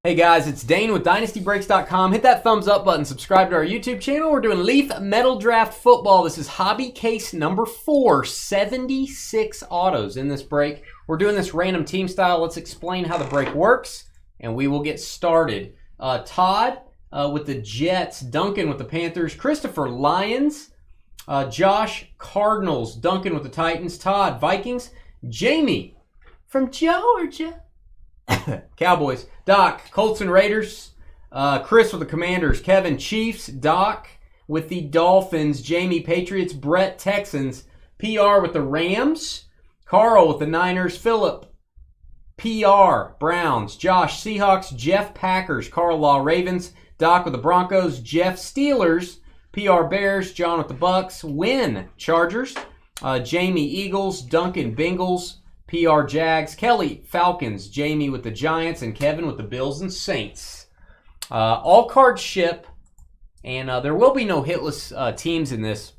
Hey guys, it's Dane with DynastyBreaks.com. Hit that thumbs up button, subscribe to our YouTube channel. We're doing Leaf Metal Draft Football. This is hobby case number 4, 76 autos in this break. We're doing this random team style. Let's explain how the break works, and we will get started. Todd with the Jets, Duncan with the Panthers, Christopher Lions, Josh Cardinals, Duncan with the Titans, Todd Vikings, Jamie from Georgia, Cowboys, Doc Colts and Raiders, Chris with the Commanders, Kevin Chiefs, Doc with the Dolphins, Jamie Patriots, Brett Texans, PR with the Rams, Carl with the Niners, Philip PR Browns, Josh Seahawks, Jeff Packers, Carl Law Ravens, Doc with the Broncos, Jeff Steelers, PR Bears, John with the Bucks, Win Chargers, Jamie Eagles, Duncan Bengals, PR Jags, Kelly Falcons, Jamie with the Giants, and Kevin with the Bills and Saints. All cards ship, and there will be no hitless teams in this.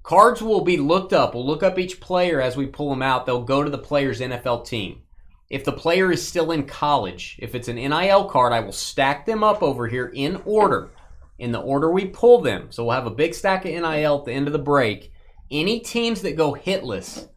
Cards will be looked up. We'll look up each player as we pull them out. They'll go to the player's NFL team. If the player is still in college, if it's an NIL card, I will stack them up over here in order, in the order we pull them. So we'll have a big stack of NIL at the end of the break. Any teams that go hitless,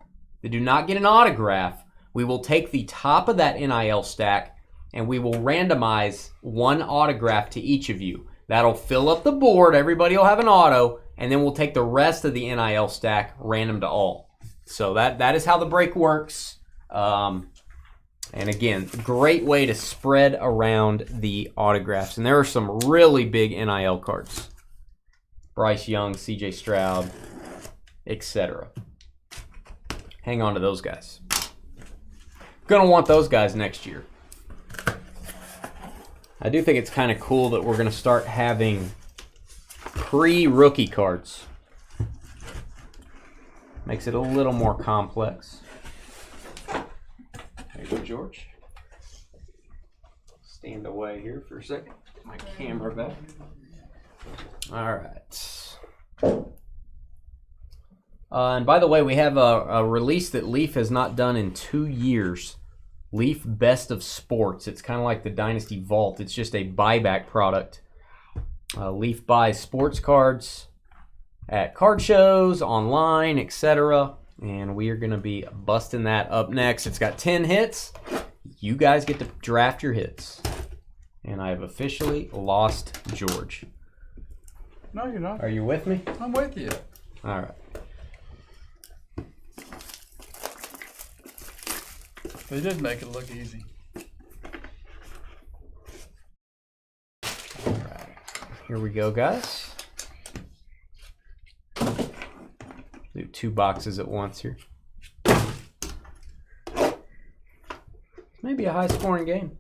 that do not get an autograph, we will take the top of that NIL stack and we will randomize one autograph to each of you. That'll fill up the board. Everybody will have an auto, and then we'll take the rest of the NIL stack random to all. So that is how the break works. And again, great way to spread around the autographs. And there are some really big NIL cards. Bryce Young, CJ Stroud, etc. Hang on to those guys. Gonna want those guys next year. I do think it's kind of cool that we're gonna start having pre-rookie cards. Makes it a little more complex. There you go, George. Stand away here for a second. Get my camera back. All right. And by the way, we have a release that Leaf has not done in 2 years. Leaf Best of Sports. It's kind of like the Dynasty Vault. It's just a buyback product. Leaf buys sports cards at card shows, online, etc. And we are going to be busting that up next. It's got 10 hits. You guys get to draft your hits. And I have officially lost George. No, you're not. Are you with me? I'm with you. All right. They did make it look easy. All right. Here we go, guys. Do 2 boxes at once here. Maybe a high-scoring game.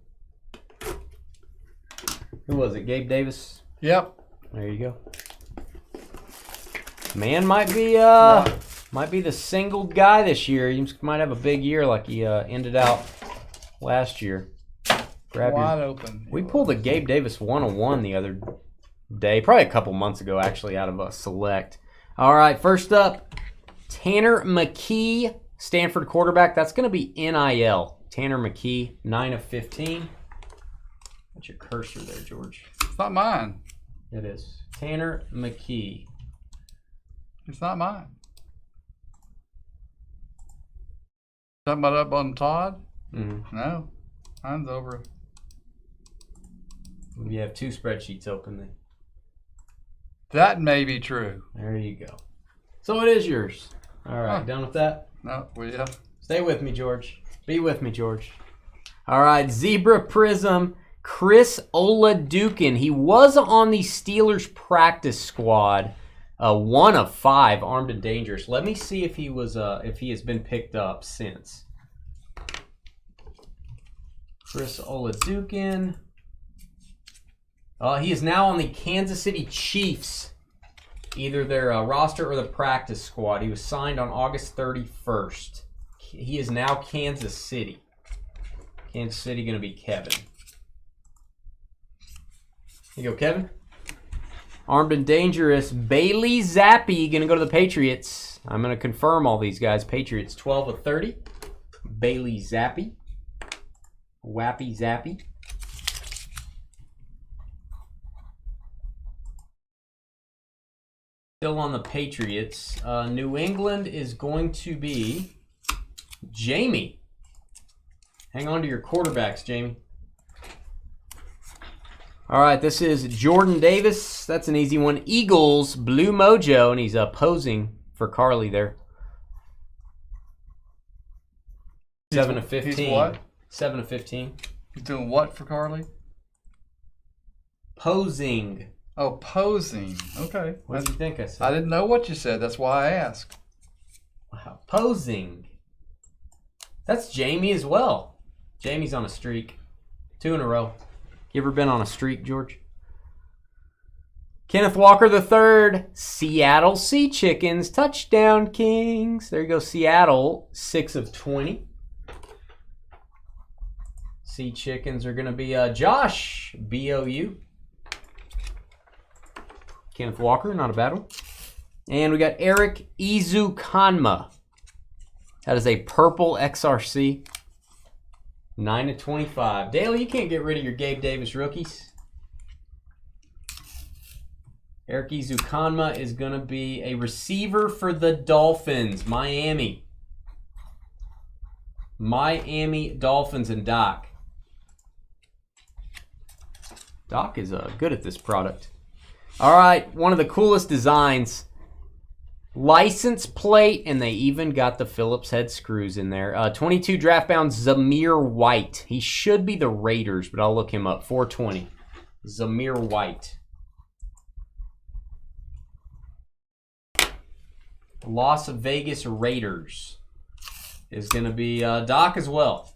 Who was it? Gabe Davis? Yep. There you go. Man might be the singled guy this year. He might have a big year like he ended out last year. Wide open. We pulled a Gabe Davis 101 the other day, probably a couple months ago actually, out of a select. All right, first up, Tanner Mckee, Stanford quarterback. That's going to be NIL. Tanner Mckee, 9 of 15. What's your cursor there, George? It's not mine. It is. Tanner Mckee. It's not mine. Talking about up on Todd? Mm-hmm. No. Mine's over. You have 2 spreadsheets open then. That may be true. There you go. So it is yours. All right, done with that? No, well, yeah. Stay with me, George. Be with me, George. All right, Zebra Prism, Chris Oladukin. He was on the Steelers practice squad. 1 of 5, armed and dangerous. Let me see if he has been picked up since. Chris Oladukin. He is now on the Kansas City Chiefs, either their roster or the practice squad. He was signed on August 31st. He is now Kansas City. Kansas City going to be Kevin. Here you go, Kevin. Armed and dangerous, Bailey Zappi, going to go to the Patriots. I'm going to confirm all these guys. Patriots, 12 of 30. Bailey Zappi. Wappy Zappy. Still on the Patriots. New England is going to be Jamie. Hang on to your quarterbacks, Jamie. All right, this is Jordan Davis. That's an easy one. Eagles, Blue Mojo, and he's posing for Carly there. 7 of 15. He's what? 7 of 15. He's doing what for Carly? Posing. Oh, posing. Okay. What did you think I said? I didn't know what you said. That's why I asked. Wow. Posing. That's Jamie as well. Jamie's on a streak. 2 in a row. You ever been on a streak, George? Kenneth Walker III, Seattle Sea Chickens, touchdown Kings. There you go, Seattle, 6 of 20. Sea Chickens are going to be Josh, BOU. Kenneth Walker, not a bad one. And we got Eric Izukanma. That is a purple XRC. 9 of 25. Dale, you can't get rid of your Gabe Davis rookies. Eric Izukanma is going to be a receiver for the Dolphins. Miami. Miami Dolphins and Doc. Doc is good at this product. All right, one of the coolest designs. License plate, and they even got the Phillips head screws in there. 22 draft bound Zamir White. He should be the Raiders, but I'll look him up. 420. Zamir White. Las Vegas Raiders is going to be Doc as well.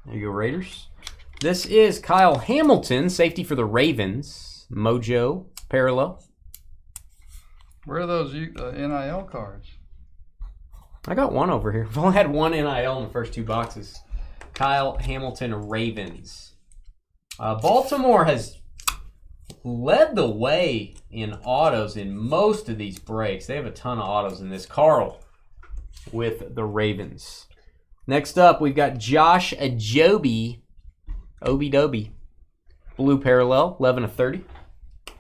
There you go, Raiders. This is Kyle Hamilton, safety for the Ravens. Mojo, parallel. Where are those NIL cards? I got one over here. I've only had one NIL in the first 2 boxes. Kyle Hamilton, Ravens. Baltimore has led the way in autos in most of these breaks. They have a ton of autos in this. Carl with the Ravens. Next up, we've got Josh Ajobi. Obi-Dobi. Blue parallel, 11 of 30.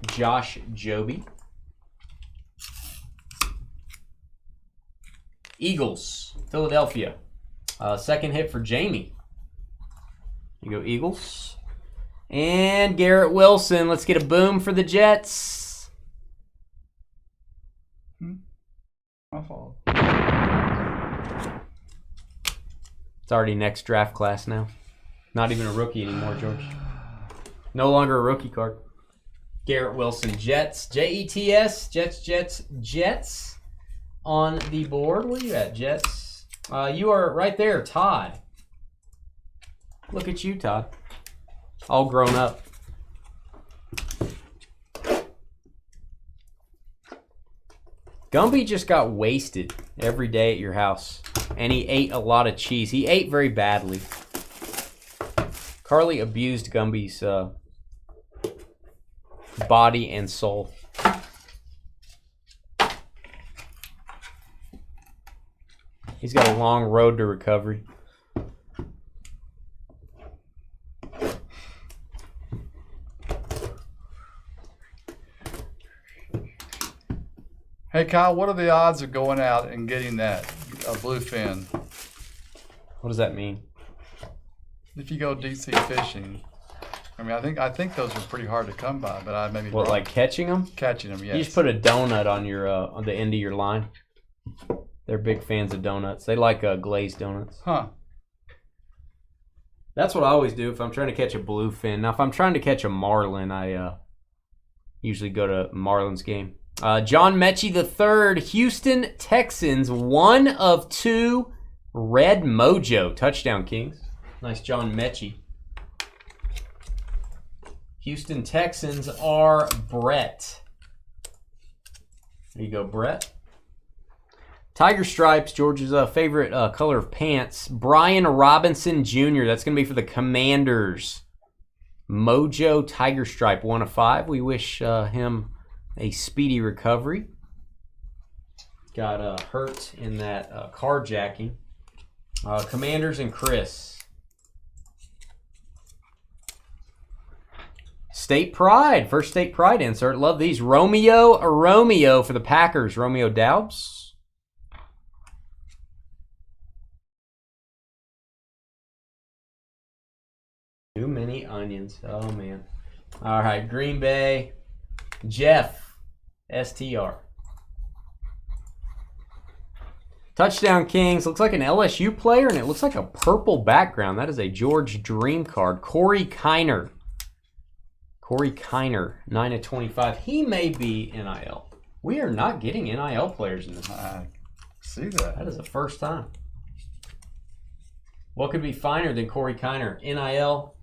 Josh Joby. Eagles, Philadelphia. Second hit for Jamie. You go Eagles. And Garrett Wilson. Let's get a boom for the Jets. My fault. It's already next draft class now. Not even a rookie anymore, George. No longer a rookie card. Garrett Wilson, Jets. Jets, Jets on the board. Where you at, Jets? You are right there, Todd. Look at you, Todd. All grown up. Gumby just got wasted every day at your house. And he ate a lot of cheese. He ate very badly. Carly abused Gumby's body and soul. He's got a long road to recovery. Hey, Kyle, what are the odds of going out and getting that bluefin? What does that mean? If you go deep sea fishing, I mean, I think those are pretty hard to come by, but I maybe what, like catching them? Catching them, yes. You just put a donut on your on the end of your line. They're big fans of donuts. They like glazed donuts. Huh. That's what I always do if I'm trying to catch a bluefin. Now, if I'm trying to catch a marlin, I usually go to Marlin's game. John Mechie III, Houston Texans, 1 of 2, red mojo. Touchdown, Kings. Nice John Mechie. Houston Texans are Brett. There you go, Brett. Tiger Stripes, George's favorite color of pants. Brian Robinson Jr. That's going to be for the Commanders. Mojo Tiger Stripe, 1 of 5. We wish him a speedy recovery. Got hurt in that carjacking. Commanders and Chris. State Pride. First State Pride insert. Love these. Romeo for the Packers. Romeo Doubs. Too many onions. Oh, man. All right. Green Bay. Jeff. STR. Touchdown Kings. Looks like an LSU player, and it looks like a purple background. That is a George Dream card. Corey Kiner. 9/25. He may be NIL. We are not getting NIL players in this. I see that. That is the first time. What could be finer than Corey Kiner? NIL.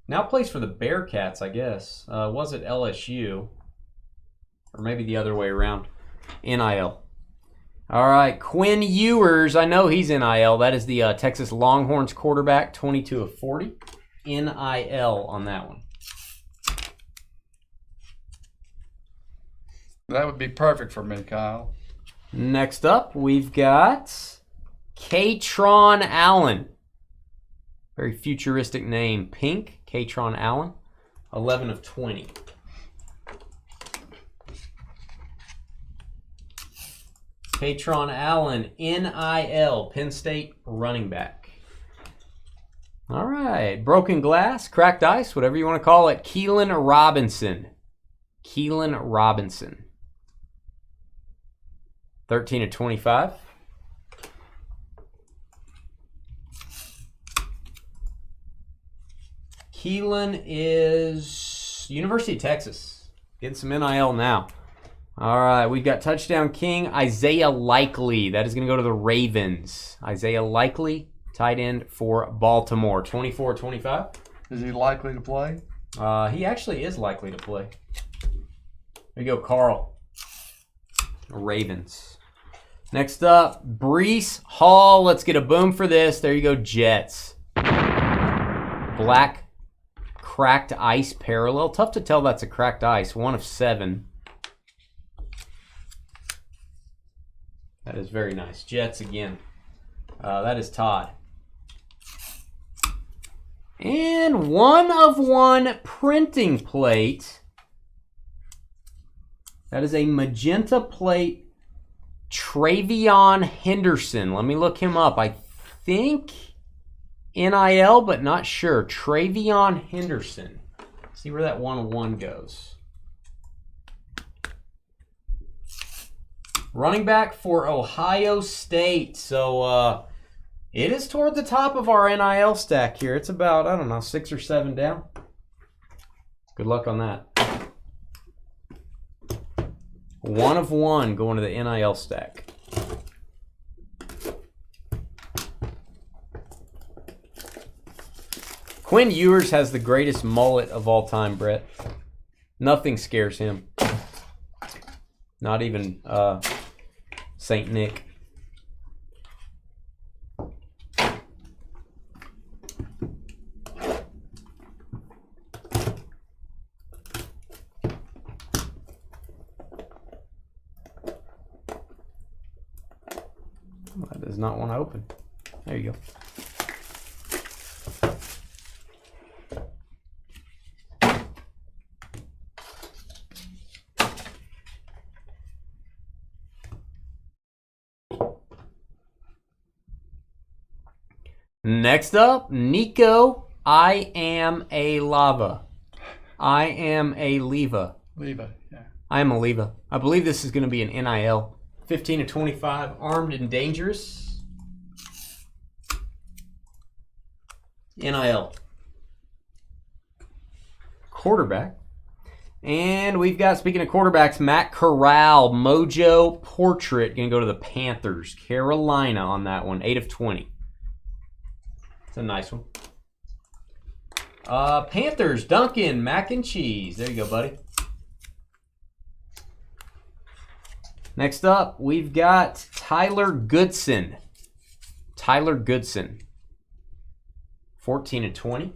Now plays for the Bearcats, I guess. Was it LSU? Or maybe the other way around. NIL. All right, Quinn Ewers. I know he's NIL. That is the Texas Longhorns quarterback, 22/40. NIL on that one. That would be perfect for me, Kyle. Next up, we've got Katron Allen. Very futuristic name. Pink, Katron Allen. 11/20. Katron Allen, NIL, Penn State running back. All right, broken glass, cracked ice, whatever you want to call it. Keelan Robinson. 13/25. Keelan is University of Texas. Getting some NIL now. All right, we've got touchdown king Isaiah Likely. That is going to go to the Ravens. Isaiah Likely, tight end for Baltimore. 24/25. Is he likely to play? He actually is likely to play. There you go, Carl. Ravens. Next up, Breece Hall. Let's get a boom for this. There you go, Jets. Black cracked ice parallel. Tough to tell that's a cracked ice. 1/7. That is very nice. Jets again. That is Todd. And 1/1 printing plate. That is a magenta plate. Travion Henderson. Let me look him up. I think NIL, but not sure. Travion Henderson. See where that 1/1 goes. Running back for Ohio State. So it is toward the top of our NIL stack here. It's about, I don't know, 6 or 7 down. Good luck on that. 1/1 going to the NIL stack. Quinn Ewers has the greatest mullet of all time, Brett. Nothing scares him. Not even St. Nick. That does not want to open. There you go. Next up, Nico, I am a lava. I am a leva. Leva, yeah. I am a leva. I believe this is going to be an NIL. 15/25, armed and dangerous. NIL. Quarterback. And we've got, speaking of quarterbacks, Matt Corral, Mojo Portrait, going to go to the Panthers. Carolina on that one, 8/20. It's a nice one. Panthers, Duncan, mac and cheese. There you go, buddy. Next up, we've got Tyler Goodson. 14/20.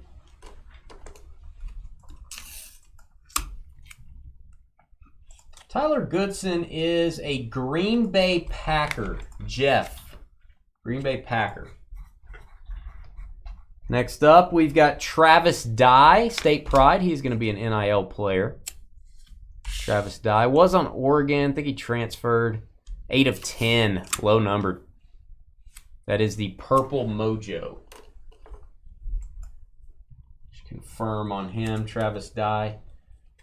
Tyler Goodson is a Green Bay Packer. Jeff. Green Bay Packer. Next up, we've got Travis Dye, State Pride. He's going to be an NIL player. Travis Dye was on Oregon. I think he transferred. 8 of 10, low numbered. That is the Purple Mojo. Just confirm on him, Travis Dye.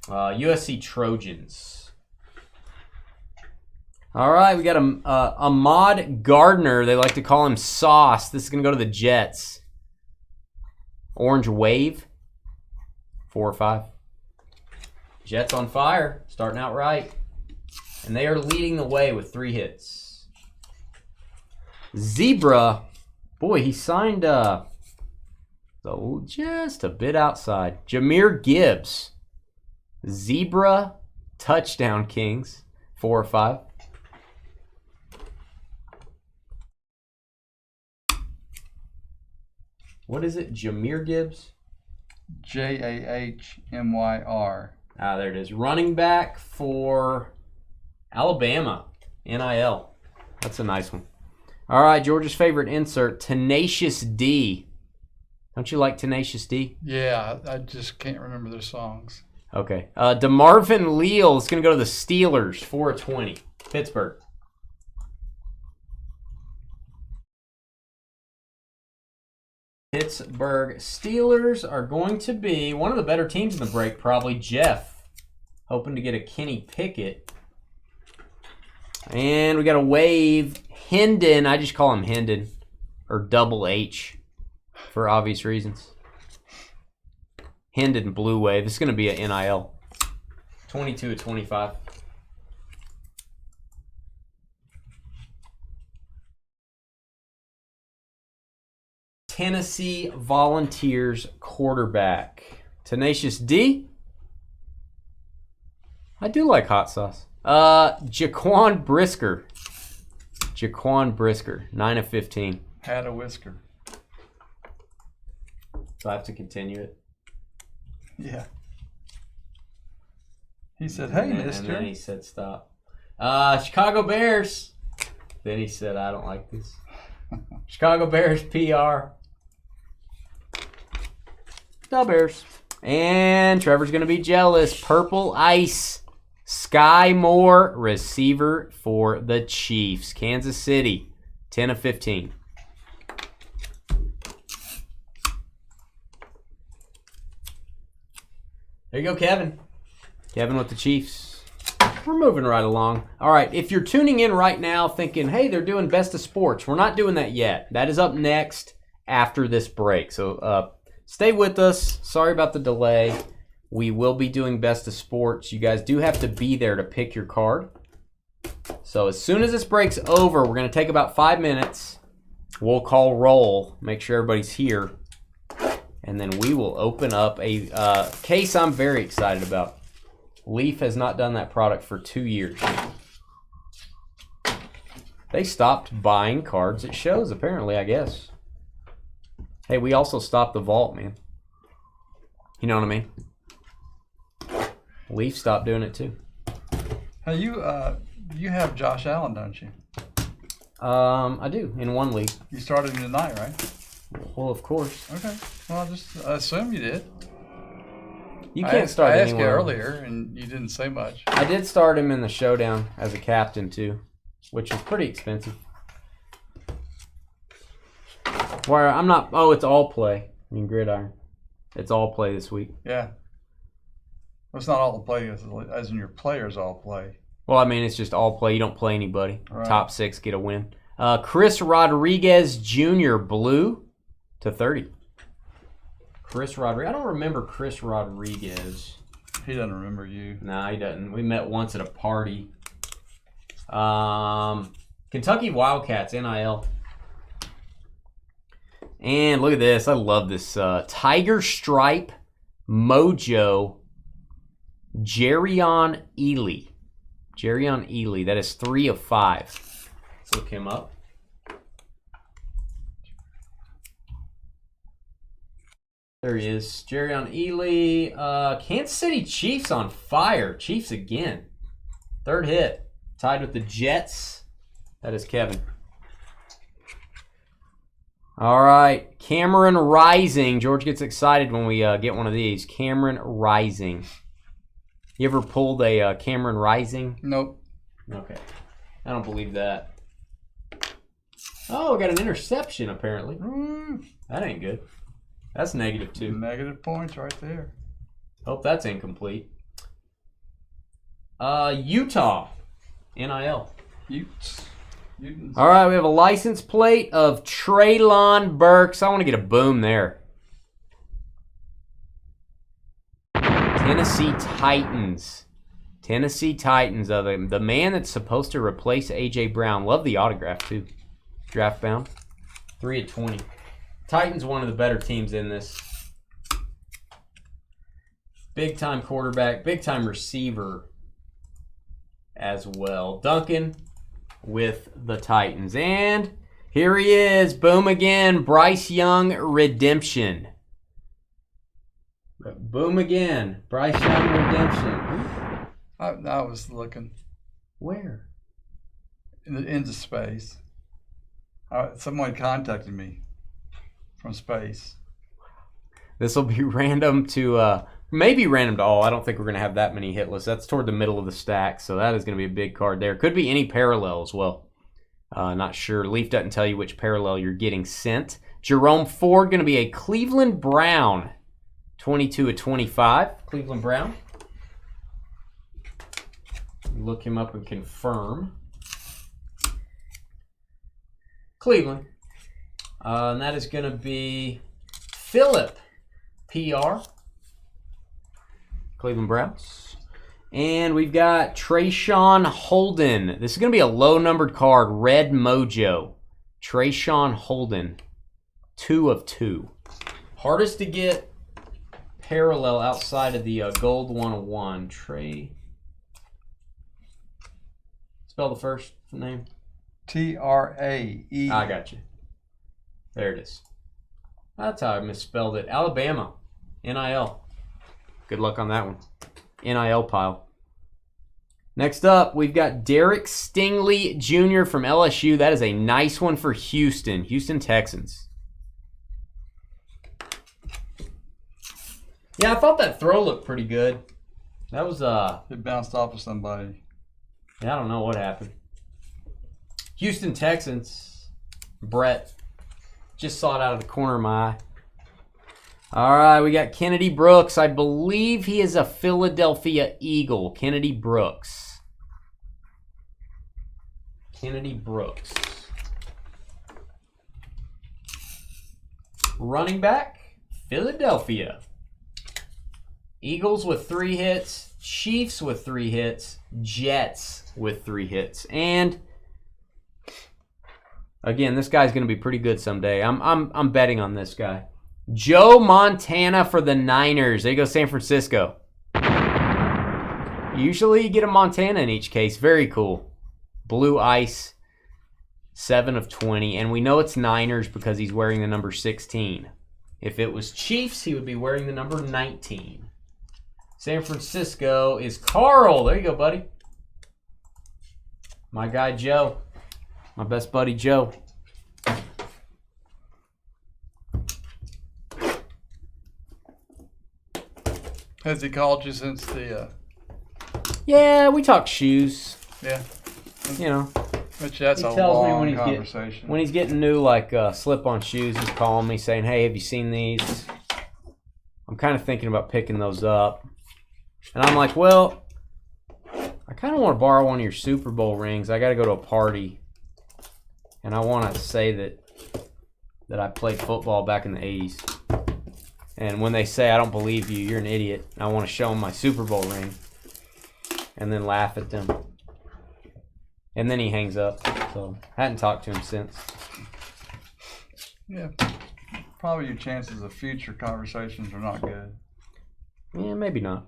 USC Trojans. All right, we got Ahmad Gardner. They like to call him Sauce. This is going to go to the Jets. Orange Wave, 4 or 5. Jets on fire, starting out right. And they are leading the way with 3 hits. Zebra, boy, he signed just a bit outside. Jahmyr Gibbs. Zebra Touchdown Kings, 4 or 5. What is it? Jahmyr Gibbs? Jahmyr. Ah, there it is. Running back for Alabama. NIL. That's a nice one. All right, Georgia's favorite insert, Tenacious D. Don't you like Tenacious D? Yeah, I just can't remember their songs. Okay. DeMarvin Leal is going to go to the Steelers, 4 of 20. Pittsburgh. Pittsburgh Steelers are going to be one of the better teams in the break, probably. Jeff, hoping to get a Kenny Pickett. And we got a wave. Hendon, I just call him Hendon, or Double H, for obvious reasons. Hendon Blue Wave. This is going to be an NIL. 22 of 25. Tennessee Volunteers quarterback. Tenacious D. I do like hot sauce. Jaquan Brisker. Jaquan Brisker, 9 of 15. Had a whisker. So I have to continue it. Yeah. He said, "Hey, mister." And then he said, "Stop." Chicago Bears. Then he said, "I don't like this." Chicago Bears PR. The Bears. And Trevor's going to be jealous. Purple Ice. Sky Moore, receiver for the Chiefs. Kansas City, 10 of 15. There you go, Kevin. Kevin with the Chiefs. We're moving right along. All right, if you're tuning in right now thinking, hey, they're doing Best of Sports, we're not doing that yet. That is up next after this break. So stay with us. Sorry about the delay. We will be doing Best of Sports. You guys do have to be there to pick your card. So as soon as this break's over, we're going to take about 5 minutes. We'll call roll, make sure everybody's here. And then we will open up a case I'm very excited about. Leaf has not done that product for 2 years. They stopped buying cards at shows, apparently, I guess. Hey, we also stopped the vault, man. You know what I mean? Leaf stopped doing it too. Hey, you have Josh Allen, don't you? I do, in one league. You started him tonight, right? Well, of course. Okay. Well, I just assume you did. You can't start I asked anywhere. you earlier, and you didn't say much. I did start him in the showdown as a captain too, which was pretty expensive. Where I'm not. Oh, it's all play. I mean, gridiron. It's all play this week. Yeah. Well, it's not all the play as in your players all play. Well, I mean, it's just all play. You don't play anybody. Right. Top 6 get a win. Chris Rodriguez Jr. blue to 30. Chris Rodriguez. I don't remember Chris Rodriguez. He doesn't remember you. No, he doesn't. We met once at a party. Kentucky Wildcats, NIL. And look at this. I love this. Tiger Stripe Mojo Jerrion Ely. Jerrion Ely. That is 3 of 5. Let's look him up. There he is. Jerrion Ely. Kansas City Chiefs on fire. Chiefs again. 3rd hit. Tied with the Jets. That is Kevin. All right, Cameron Rising. George gets excited when we get one of these. Cameron Rising. You ever pulled a Cameron Rising? Nope. Okay. I don't believe that. Oh, got an interception apparently. That ain't good. That's -2. Negative points right there. Hope that's incomplete. Utah. NIL. Utes. All right, we have a license plate of Treylon Burks. I want to get a boom there. Tennessee Titans. Tennessee Titans. The man that's supposed to replace A.J. Brown. Love the autograph, too. Draft bound. 3/20. Titans, one of the better teams in this. Big-time quarterback. Big-time receiver as well. Duncan with the Titans. And here he is. Boom again. Bryce Young redemption. Boom again. Bryce Young redemption. I was looking. Where? Into space. Someone contacted me from space. This will be random to, maybe random to all. I don't think we're going to have that many hit lists. That's toward the middle of the stack, so that is going to be a big card there. Could be any parallel as well. Not sure. Leaf doesn't tell you which parallel you're getting sent. Jerome Ford going to be a Cleveland Brown. 22/25. Cleveland Brown. Look him up and confirm. Cleveland. And that is going to be Phillip PR. Cleveland Browns. And we've got Treyshawn Holden. This is going to be a low-numbered card. Red Mojo. Treyshawn Holden. 2/2. Hardest to get parallel outside of the Gold 101. Spell the first name. Trae. I got you. There it is. That's how I misspelled it. Alabama. NIL. Good luck on that one. NIL pile. Next up, we've got Derek Stingley Jr. from LSU. That is a nice one for Houston. Houston Texans. Yeah, I thought that throw looked pretty good. That was, It bounced off of somebody. yeah, I don't know what happened. Houston Texans. Brett. Just saw it out of the corner of my eye. All right, we got Kennedy Brooks. I believe he is a Philadelphia Eagle. Kennedy Brooks. Kennedy Brooks. Running back, Philadelphia. Eagles with 3 hits. Chiefs with 3 hits. Jets with 3 hits. And again, this guy's going to be pretty good someday. I'm betting on this guy. Joe Montana for the Niners. There you go, San Francisco. Usually you get a Montana in each case. Very cool. Blue Ice, 7/20. And we know it's Niners because he's wearing the number 16. If it was Chiefs, he would be wearing the number 19. San Francisco is Carl. There you go, buddy. My guy, Joe. My best buddy, Joe. Has he called you since the... Yeah, we talk shoes. Yeah. You know. Which that's He a tells me long conversation. when he's getting new, like, slip-on shoes, he's calling me saying, hey, have you seen these? I'm kind of thinking about picking those up. And I'm like, well, I kind of want to borrow one of your Super Bowl rings. I got to go to a party. And I want to say that I played football back in the 80s. And when they say, I don't believe you, you're an idiot, I want to show them my Super Bowl ring. And then laugh at them. And then he hangs up. So, hadn't talked to him since. Yeah. Probably your chances of future conversations are not good. Yeah, maybe not.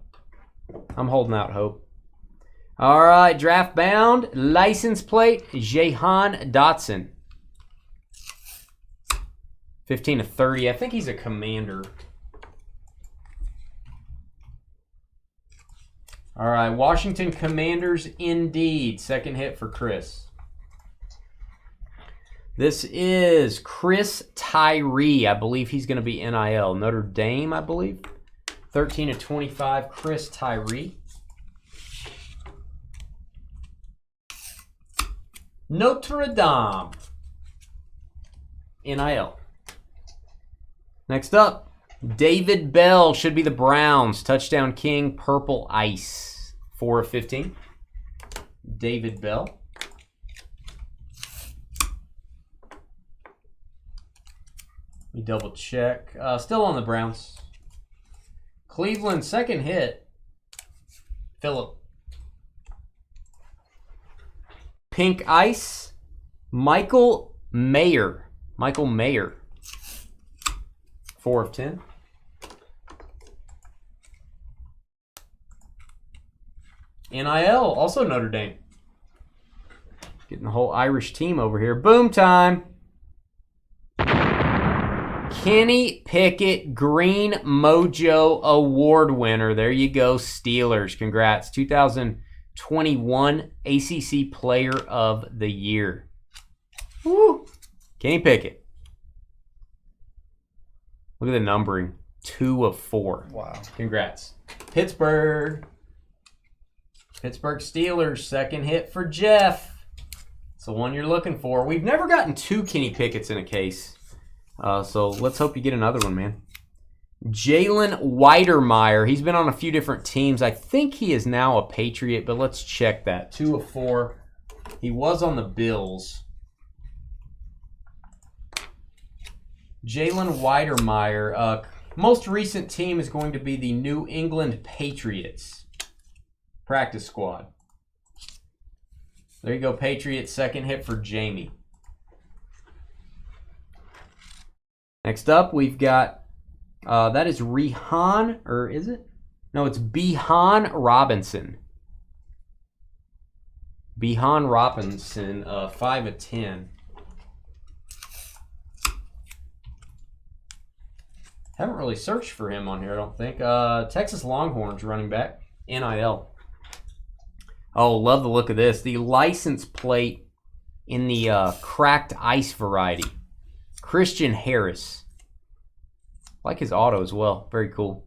I'm holding out hope. All right, draft bound, license plate, Jahan Dotson. 15/30. I think he's a Commander. All right, Washington Commanders indeed. Second hit for Chris. This is Chris Tyree. I believe he's going to be NIL. Notre Dame, I believe. 13/25, Chris Tyree. Notre Dame. NIL. Next up, David Bell. Should be the Browns. Touchdown King, Purple Ice. 4/15. David Bell. Let me double check. Still on the Browns. Cleveland, second hit. Phillip. Pink Ice, Michael Mayer. Michael Mayer. 4/10. NIL, also Notre Dame. Getting the whole Irish team over here. Boom time. Kenny Pickett, Green Mojo Award winner. There you go, Steelers. Congrats. 2021 ACC Player of the Year. Woo! Kenny Pickett. Look at the numbering. 2/4. Wow. Congrats. Pittsburgh. Pittsburgh Steelers. Second hit for Jeff. It's the one you're looking for. We've never gotten 2 Kenny Pickett's in a case. So let's hope you get another one, man. Jalen Weidermeyer. He's been on a few different teams. I think he is now a Patriot, but let's check that. 2/4. He was on the Bills. Jalen Weidermeyer. Most recent team is going to be the New England Patriots. Practice squad. There you go, Patriots. Second hit for Jamie. Next up, we've got, that is Rehan, or is it? No, it's Behan Robinson. Behan Robinson, 5/10. Haven't really searched for him on here, I don't think. Texas Longhorns running back, NIL. Oh, love the look of this. The license plate in the cracked ice variety. Christian Harris. I like his auto as well. Very cool.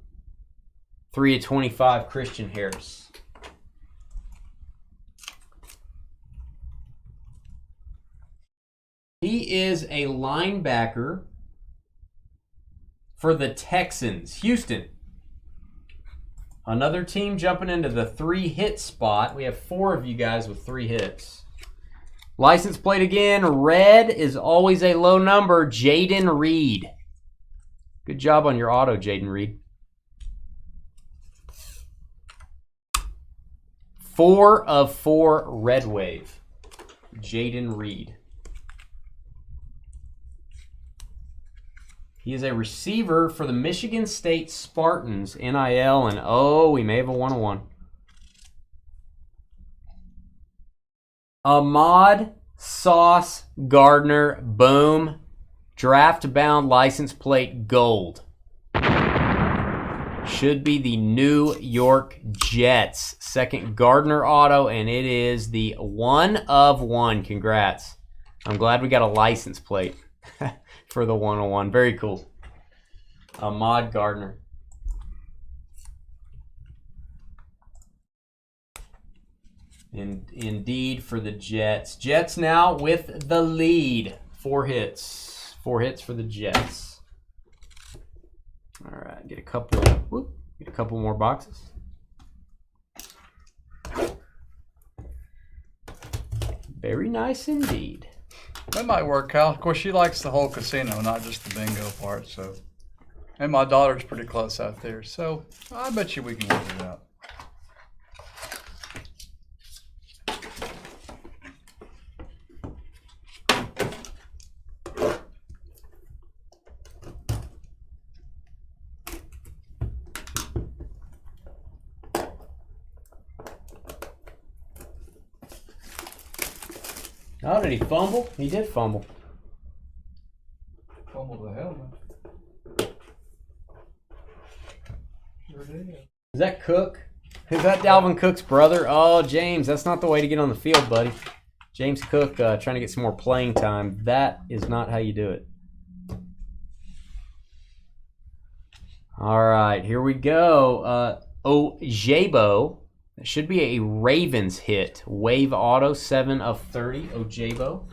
3/25, Christian Harris. He is a linebacker for the Texans. Houston. Another team jumping into the 3-hit spot. We have 4 of you guys with 3 hits. License plate again. Red is always a low number. Jayden Reed. Good job on your auto, Jayden Reed. 4/4 Red Wave. Jayden Reed. He is a receiver for the Michigan State Spartans, NIL, and oh, we may have a 101. Ahmad Sauce Gardner, boom. Draft bound license plate gold. Should be the New York Jets. Second Gardner auto, and it is the 1/1. Congrats. I'm glad we got a license plate for the 101. Very cool. Ahmad Gardner. Indeed for the Jets. Jets now with the lead. 4 hits. 4 hits for the Jets. All right, get a couple more boxes. Very nice indeed. That might work, Kyle. Of course, she likes the whole casino, not just the bingo part. So, and my daughter's pretty close out there, so I bet you we can work it out. Oh, did he fumble? He did fumble. Fumble the helmet. Sure did. Is that Cook? Is that Dalvin Cook's brother? Oh, James, that's not the way to get on the field, buddy. James Cook trying to get some more playing time. That is not how you do it. All right, here we go. Ojabo. It should be a Ravens hit. Wave auto, 7 of 30. Ojabo.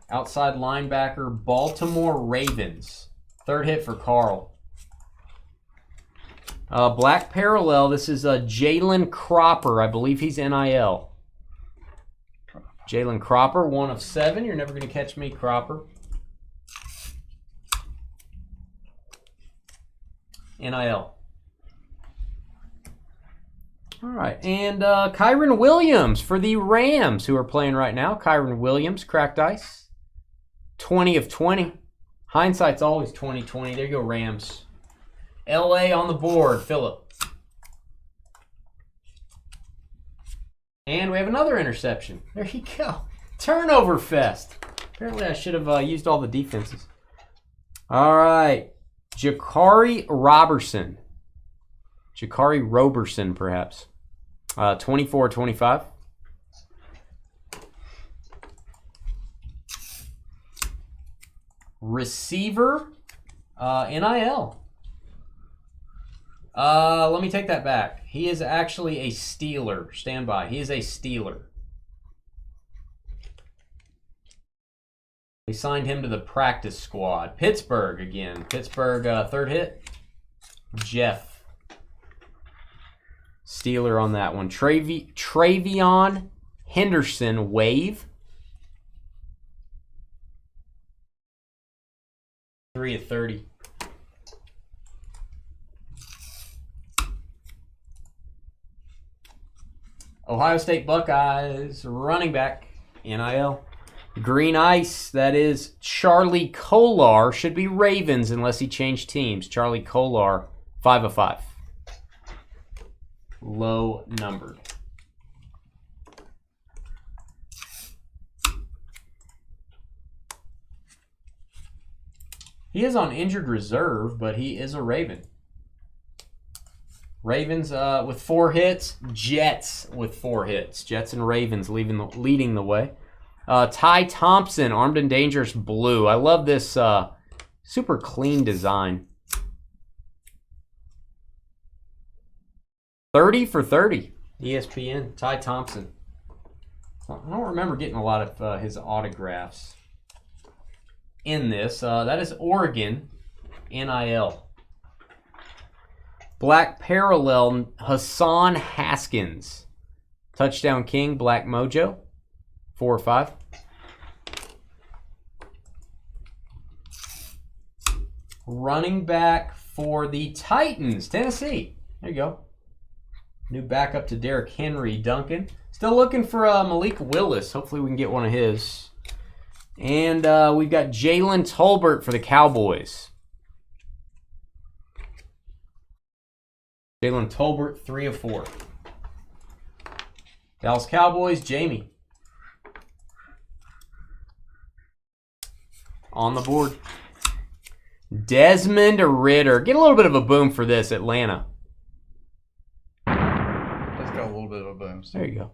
Outside linebacker, Baltimore Ravens. Third hit for Carl. Black parallel, this is Jalen Cropper. I believe he's NIL. Jalen Cropper, 1 of 7. You're never going to catch me, Cropper. NIL. All right, and Kyron Williams for the Rams, who are playing right now. Kyron Williams, cracked ice. 20 of 20. Hindsight's always 20/20. There you go, Rams. LA on the board, Phillip. And we have another interception. There you go. Turnover fest. Apparently I should have used all the defenses. All right. Jakari Roberson. Jakari Roberson, perhaps. 24/25. Receiver, NIL. Let me take that back. He is actually a Steeler. Stand by. He is a Steeler. They signed him to the practice squad. Pittsburgh again. Pittsburgh, third hit. Jeff. Steeler on that one. Travion Henderson, wave. 3 of 30. Ohio State Buckeyes, running back, NIL. Green ice, that is Charlie Kolar. Should be Ravens unless he changed teams. Charlie Kolar, 5 of 5. Low numbered. He is on injured reserve, but he is a Raven. Ravens with 4 hits. Jets with 4 hits. Jets and Ravens leading the way. Ty Thompson, Armed and Dangerous blue. I love this super clean design. 30 for 30. ESPN. Ty Thompson. I don't remember getting a lot of his autographs in this. That is Oregon, NIL. Black parallel, Hassan Haskins. Touchdown King, Black Mojo, 4 or 5. Running back for the Titans, Tennessee. There you go. New backup to Derrick Henry, Duncan. Still looking for Malik Willis. Hopefully we can get one of his. And we've got Jalen Tolbert for the Cowboys. Jalen Tolbert, 3 of 4. Dallas Cowboys, Jamie. On the board. Desmond Ridder. Get a little bit of a boom for this, Atlanta. Let's go a little bit of a boom. There you go.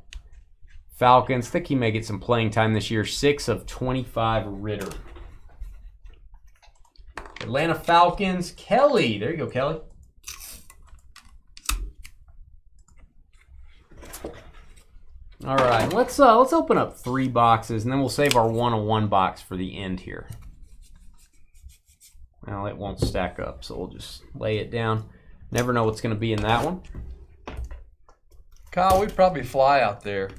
Falcons. Think he may get some playing time this year. 6 of 25, Ridder. Atlanta Falcons, Kelly. There you go, Kelly. All right, let's open up 3 boxes, and then we'll save our 1-on-1 box for the end here. Well, it won't stack up, so we'll just lay it down. Never know what's going to be in that one. Kyle, we'd probably fly out there.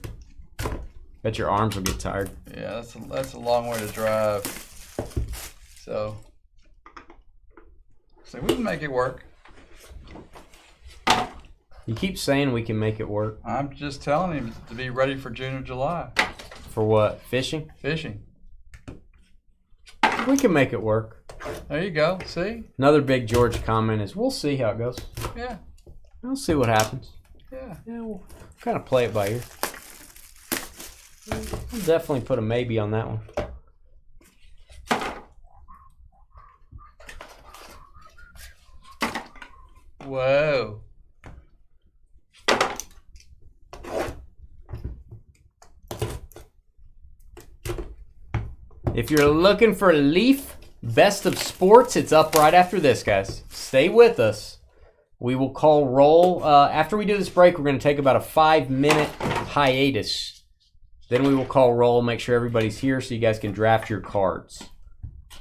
Bet your arms will get tired. Yeah, that's a long way to drive. So we can make it work. You keep saying we can make it work. I'm just telling him to be ready for June or July. For what? Fishing? Fishing. We can make it work. There you go. See? Another big George comment is, we'll see how it goes. Yeah. We'll see what happens. Yeah. Yeah, we'll kind of play it by ear. I'll definitely put a maybe on that one. Whoa. If you're looking for Leaf Best of Sports, it's up right after this, guys. Stay with us. We will call roll. After we do this break, we're going to take about a 5-minute hiatus. Then we will call roll, make sure everybody's here so you guys can draft your cards.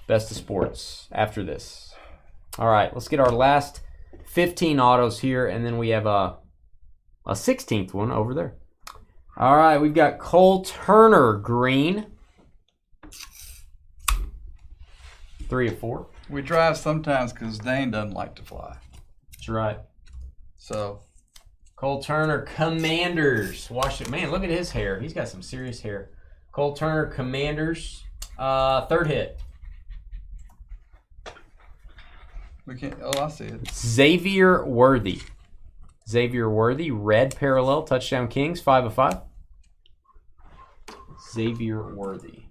Best of Sports after this. All right, let's get our last 15 autos here, and then we have a 16th one over there. All right, we've got Cole Turner green. 3 of 4. We drive sometimes because Dane doesn't like to fly. That's right. So, Cole Turner Commanders. Washington. Man, look at his hair. He's got some serious hair. Cole Turner Commanders. 3rd hit. we can't. Oh, I see it. Xavier Worthy. Xavier Worthy, red parallel, touchdown Kings, 5 of 5. Xavier Worthy.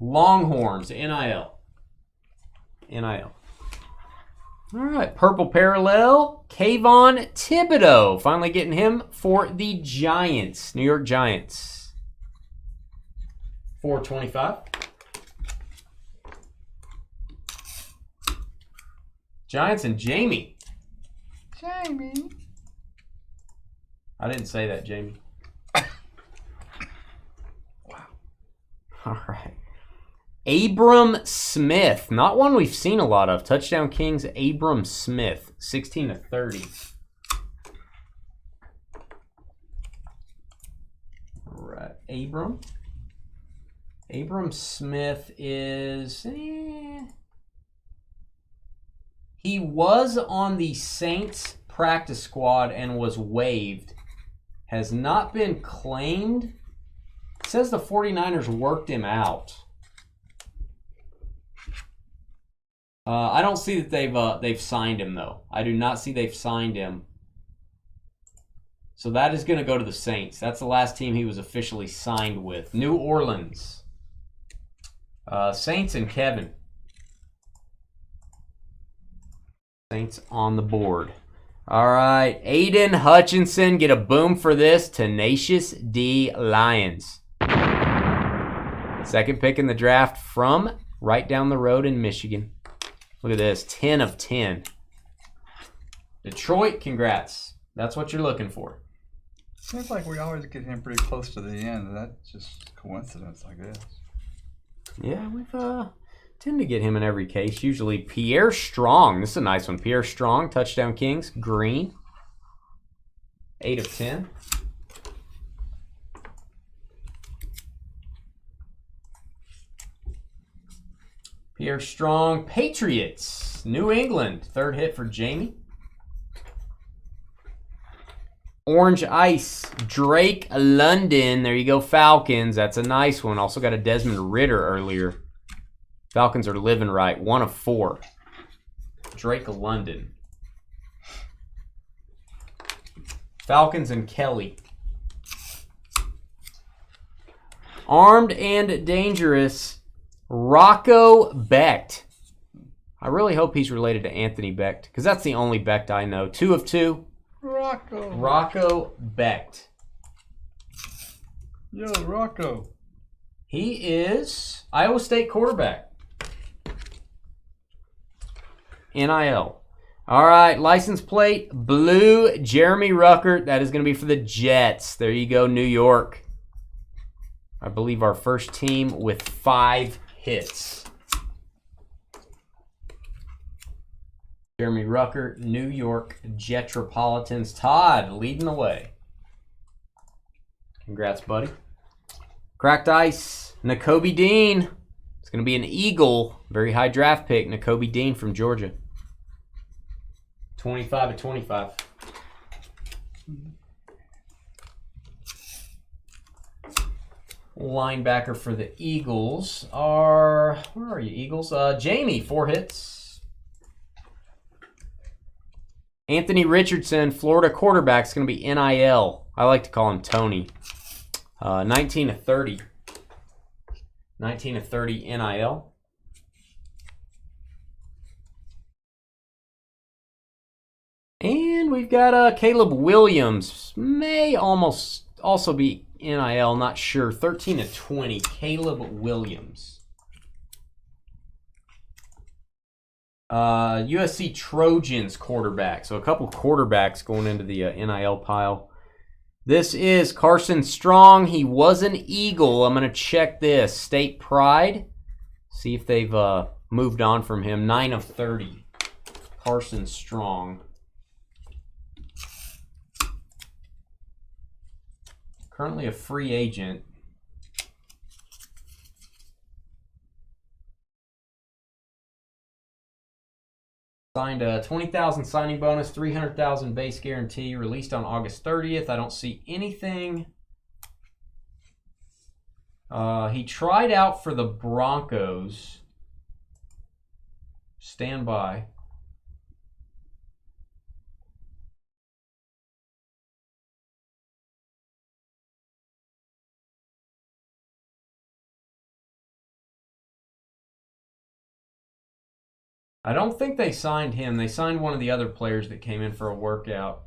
Longhorns, NIL. NIL. All right, purple parallel, Kayvon Thibodeau. Finally getting him for the Giants, New York Giants. 425. Giants and Jamie. Jamie. I didn't say that, Jamie. Wow. All right. Abram Smith. Not one we've seen a lot of. Touchdown Kings, Abram Smith. 16 of 30. All right. Abram Smith is... He was on the Saints practice squad and was waived. Has not been claimed. It says the 49ers worked him out. I don't see that they've signed him, though. I do not see they've signed him. So that is going to go to the Saints. That's the last team he was officially signed with. New Orleans. Saints and Kevin. Saints on the board. All right. Aiden Hutchinson. Get a boom for this. Tenacious D Lions. Second pick in the draft from right down the road in Michigan. Look at this. 10 of 10. Detroit, congrats. That's what you're looking for. Seems like we always get him pretty close to the end. That's just coincidence, I guess. Yeah, we've tend to get him in every case. Usually Pierre Strong. This is a nice one. Pierre Strong, touchdown Kings, green. 8 of 10. Pierre Strong, Patriots, New England. 3rd hit for Jamie. Orange Ice, Drake London. There you go, Falcons. That's a nice one. Also got a Desmond Ridder earlier. Falcons are living right. 1 of 4. Drake London. Falcons and Kelly. Armed and Dangerous, Rocco Becht. I really hope he's related to Anthony Becht, because that's the only Becht I know. 2 of 2. Rocco Becht. Yo, Rocco. He is Iowa State quarterback. NIL. All right, license plate, blue, Jeremy Ruckert. That is going to be for the Jets. There you go, New York. I believe our first team with 5 hits. Jeremy Ruckert, New York Jetropolitans. Todd leading the way. Congrats, buddy. Cracked Ice, Nakobe Dean. It's going to be an Eagle. Very high draft pick, Nakobe Dean from Georgia. 25 of 25. Linebacker for the Eagles are, where are you, Eagles? Jamie, 4 hits. Anthony Richardson, Florida quarterback, is going to be NIL. I like to call him Tony. 19 of 30. 19 of 30 NIL. And we've got Caleb Williams. May almost also be NIL, not sure. 13/20, Caleb Williams. USC Trojans quarterback. So a couple quarterbacks going into the NIL pile. This is Carson Strong. He was an Eagle. I'm going to check this. State Pride. See if they've moved on from him. 9/30. Carson Strong. Currently a free agent. Signed a $20,000 signing bonus, $300,000 base guarantee, released on August 30th. I don't see anything. He tried out for the Broncos. Stand by. I don't think they signed him. They signed one of the other players that came in for a workout.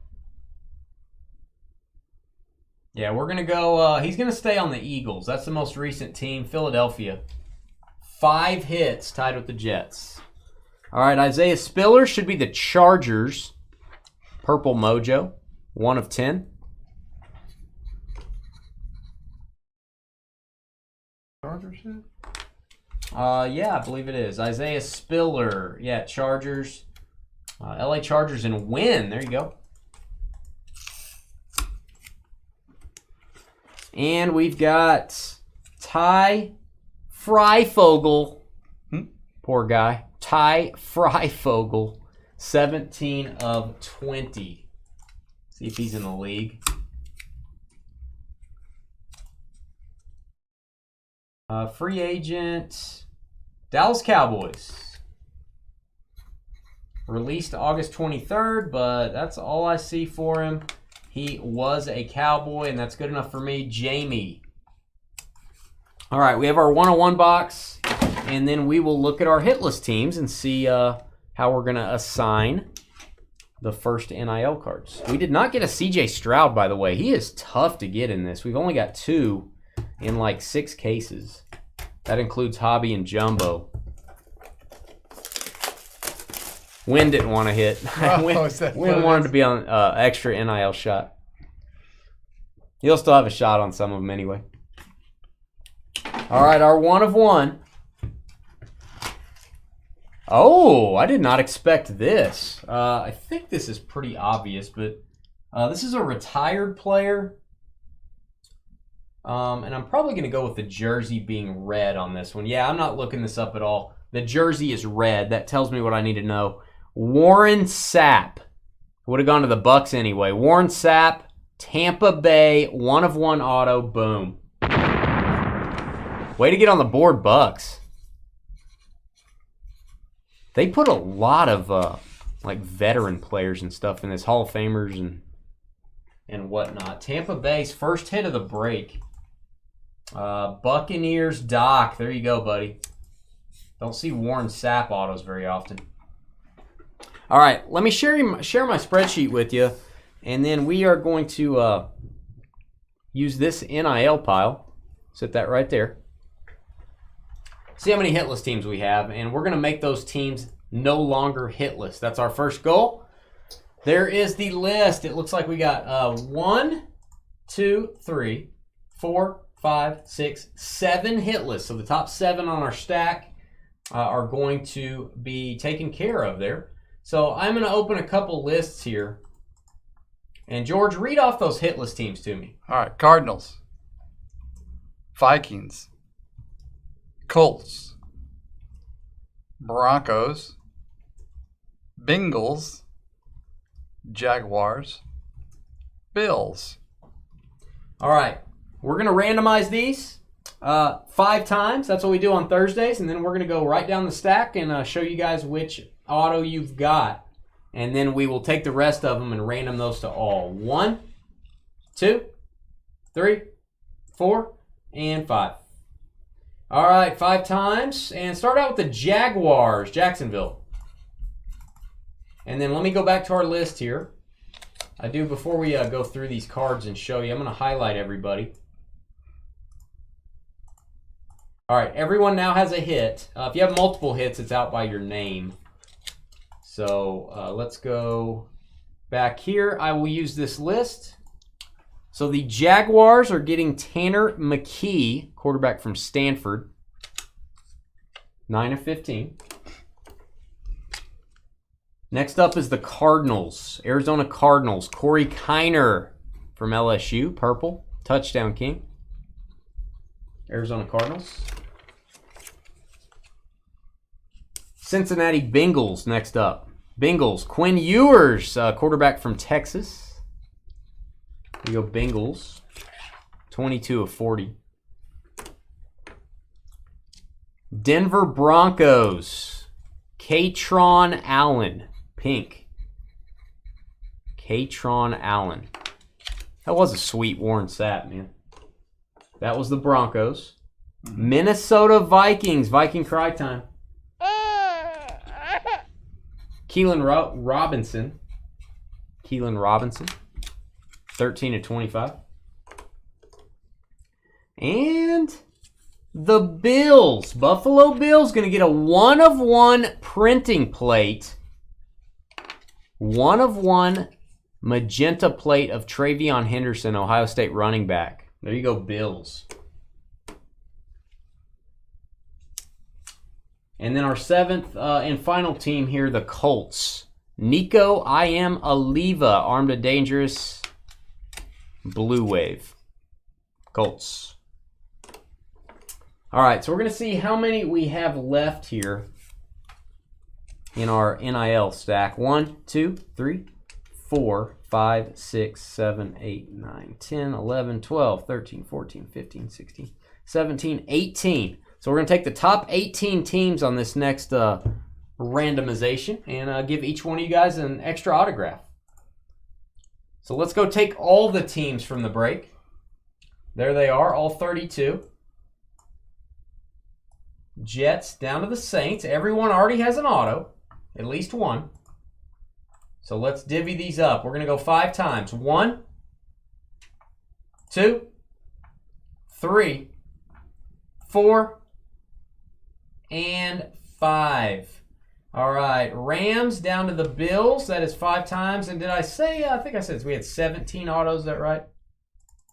Yeah, we're going to go, he's going to stay on the Eagles. That's the most recent team, Philadelphia. 5 hits tied with the Jets. All right, Isaiah Spiller should be the Chargers. Purple Mojo, 1/10. Chargers hit? Yeah, I believe it is. Isaiah Spiller. Yeah, Chargers. LA Chargers and win. There you go. And we've got Ty Freifogel. Poor guy. Ty Freifogel. 17/20. See if he's in the league. Free agent, Dallas Cowboys. Released August 23rd, but that's all I see for him. He was a Cowboy, and that's good enough for me. Jamie. All right, we have our 101 box, and then we will look at our hitless teams and see how we're going to assign the first NIL cards. We did not get a CJ Stroud, by the way. He is tough to get in this. We've only got 2 in like 6 cases. That includes Hobby and Jumbo. Wynn didn't want to hit. Wynn wanted to be on extra NIL shot. He'll still have a shot on some of them anyway. All right, our 1 of 1. Oh, I did not expect this. I think this is pretty obvious, but this is a retired player. And I'm probably going to go with the jersey being red on this one. Yeah, I'm not looking this up at all. The jersey is red. That tells me what I need to know. Warren Sapp. Would have gone to the Bucks anyway. Warren Sapp, Tampa Bay, 1 of 1 auto. Boom. Way to get on the board, Bucks. They put a lot of like veteran players and stuff in this, Hall of Famers and whatnot. Tampa Bay's first hit of the break. Buccaneers Doc. There you go, buddy. Don't see Warren Sapp autos very often. All right, let me share my spreadsheet with you, and then we are going to use this NIL pile. Set that right there. See how many hitless teams we have, and we're going to make those teams no longer hitless. That's our first goal. There is the list. It looks like we got 1, 2, 3, 4, 5, 6, 7 hitless. So the top 7 on our stack are going to be taken care of there. So I'm going to open a couple lists here. And George, read off those hitless teams to me. All right, Cardinals, Vikings, Colts, Broncos, Bengals, Jaguars, Bills. All right, we're going to randomize these 5 times. That's what we do on Thursdays. And then we're going to go right down the stack and show you guys which auto you've got. And then we will take the rest of them and random those to all. 1, 2, 3, 4, and 5. All right, 5 times. And start out with the Jaguars, Jacksonville. And then let me go back to our list here. Before we go through these cards and show you, I'm going to highlight everybody. All right, everyone now has a hit. If you have multiple hits, it's out by your name. So let's go back here. I will use this list. So the Jaguars are getting Tanner Mckee, quarterback from Stanford. 9 of 15. Next up is the Cardinals. Arizona Cardinals. Corey Kiner from LSU, purple. Touchdown king. Arizona Cardinals. Cincinnati Bengals next up. Bengals. Quinn Ewers, quarterback from Texas. Here you go, Bengals. 22 of 40. Denver Broncos. Katron Allen, pink. Katron Allen. That was a sweet Warren Sapp, man. That was the Broncos. Minnesota Vikings. Viking cry time. Keelan Robinson. 13 of 25. And the Bills. Buffalo Bills going to get a 1-of-1 printing plate. 1-of-1 magenta plate of Travion Henderson, Ohio State running back. There you go, Bills. And then our seventh and final team here, the Colts. Nico I am Oliva, armed and dangerous. Blue wave. Colts. All right, so we're going to see how many we have left here in our NIL stack. 1, 2, 3, 4, 5, 6, 7, 8, 9, 10, 11, 12, 13, 14, 15, 16, 17, 18. So we're going to take the top 18 teams on this next randomization and give each one of you guys an extra autograph. So let's go take all the teams from the break. There they are, all 32. Jets down to the Saints. Everyone already has an auto, at least one. So let's divvy these up. We're going to go 5 times. 1, 2, 3, 4, and 5. All right, Rams down to the Bills. That is 5 times. And did I say, I think I said we had 17 autos, is that right?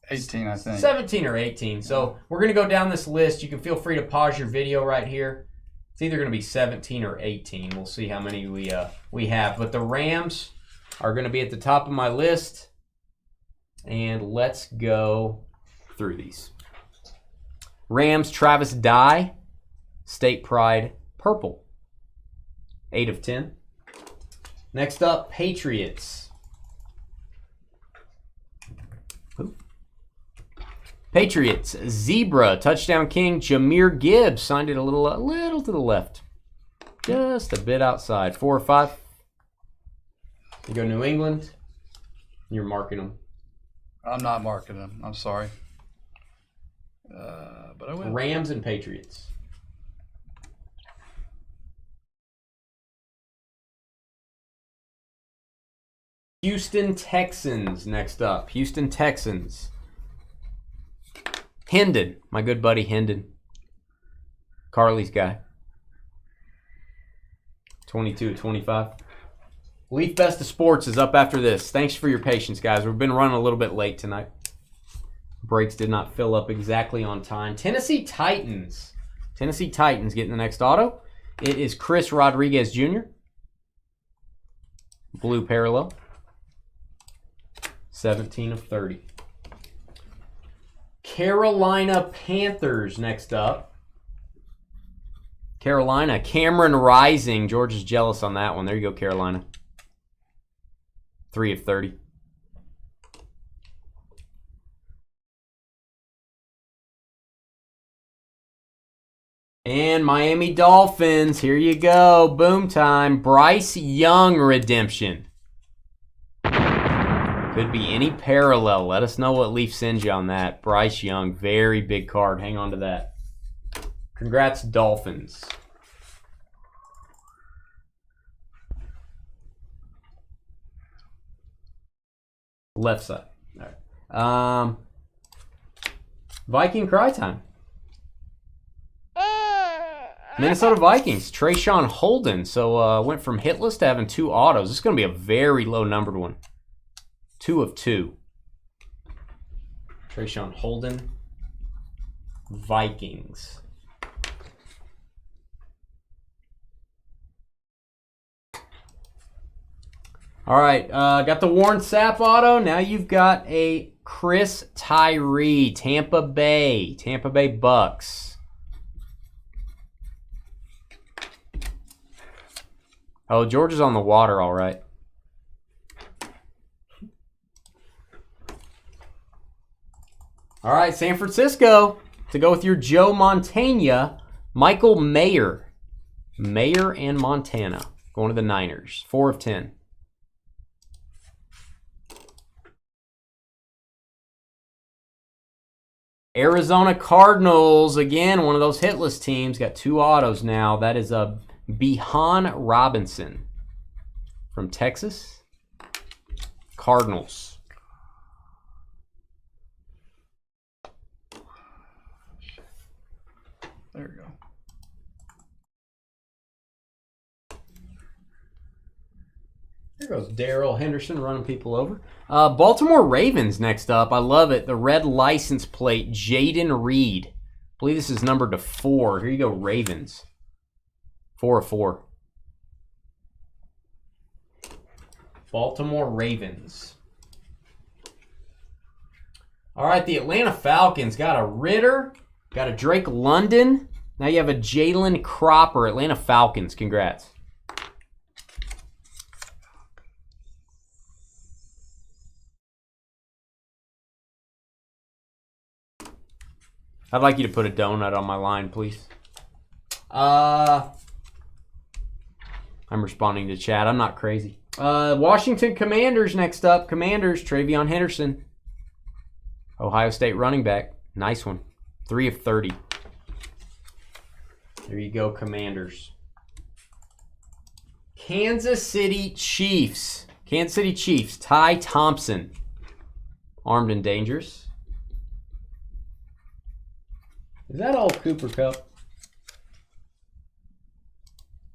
18, I think. 17 or 18. So we're going to go down this list. You can feel free to pause your video right here. It's either going to be 17 or 18. We'll see how many we have. But the Rams are going to be at the top of my list. And let's go through these. Rams, Travis Dye, State Pride, purple. 8 of 10. Next up, Patriots. Patriots, Zebra, touchdown king, Jahmyr Gibbs. Signed it a little to the left. Just a bit outside. 4 or 5. You go New England. You're marking them. I'm not marking them. I'm sorry. But I will. Rams and Patriots. Houston Texans next up. Houston Texans. Hendon, my good buddy Hendon. Carly's guy. 22-25. Leaf Best of Sports is up after this. Thanks for your patience, guys. We've been running a little bit late tonight. Breaks did not fill up exactly on time. Tennessee Titans. Tennessee Titans getting the next auto. It is Chris Rodriguez Jr. Blue parallel. 17 of 30. Carolina Panthers next up. Carolina, Cameron Rising. George is jealous on that one. There you go, Carolina. 3 of 30. And Miami Dolphins. Here you go. Boom time. Bryce Young redemption. Could be any parallel. Let us know what Leaf sends you on that. Bryce Young, very big card. Hang on to that. Congrats, Dolphins. Left side. All right. Viking cry time. Minnesota Vikings, Treyshawn Holden. So went from hitless to having 2 autos. This is going to be a very low numbered one. 2 of 2. Treyshawn Holden, Vikings. All right, got the Warren Sapp auto. Now you've got a Chris Tyree, Tampa Bay Bucks. Oh, George is on the water, all right. All right, San Francisco, to go with your Joe Montana, Michael Mayer. Mayer and Montana, going to the Niners, 4 of 10. Arizona Cardinals, again, one of those hitless teams, got 2 autos now. That is a Bijan Robinson from Texas. Cardinals. There we go. There goes Darrell Henderson running people over. Baltimore Ravens next up. I love it. The red license plate, Jayden Reed. I believe this is numbered to 4. Here you go, Ravens. 4 of 4. Baltimore Ravens. All right, the Atlanta Falcons got a Ritter, got a Drake London. Now you have a Jalen Cropper. Atlanta Falcons, congrats. I'd like you to put a donut on my line, please. I'm responding to chat. I'm not crazy. Washington Commanders next up. Commanders, Travion Henderson. Ohio State running back. Nice one. 3 of 30. There you go, Commanders. Kansas City Chiefs. Kansas City Chiefs, Ty Thompson. Armed and dangerous. Is that all Cooper Kupp?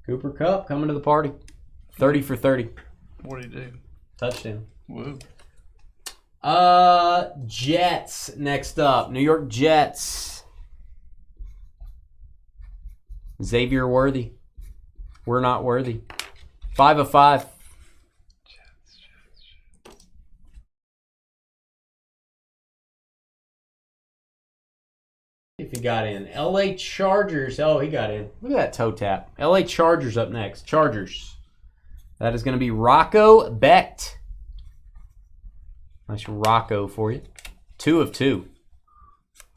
Cooper Kupp coming to the party. 30 for 30. What'd he do? Touchdown. Woo. Jets next up. New York Jets. Xavier Worthy. We're not worthy. 5 of 5. If he got in. LA Chargers. Oh, he got in. Look at that toe tap. LA Chargers up next. Chargers. That is going to be Rocco Becht. Nice Rocco for you. 2 of 2.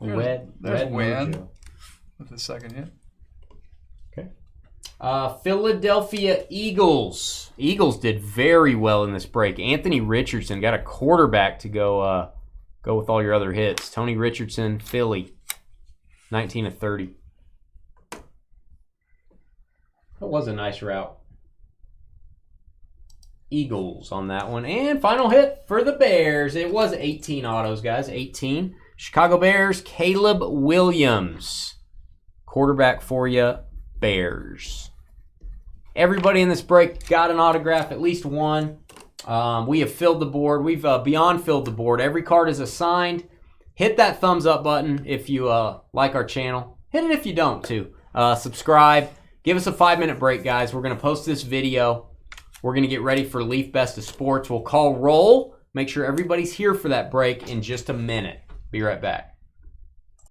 Red win mojo. with the second hit. Okay. Philadelphia Eagles. Eagles did very well in this break. Anthony Richardson got a quarterback to go with all your other hits. Tony Richardson, Philly. 19 of 30. That was a nice route. Eagles on that one. And final hit for the Bears. It was 18 autos, guys. 18. Chicago Bears, Caleb Williams. Quarterback for you, Bears. Everybody in this break got an autograph, at least one. We have filled the board. We've beyond filled the board. Every card is assigned. Hit that thumbs up button if you like our channel. Hit it if you don't, too. Subscribe. Give us a 5-minute break, guys. We're going to post this video. We're going to get ready for Leaf Best of Sports. We'll call roll. Make sure everybody's here for that break in just a minute. Be right back.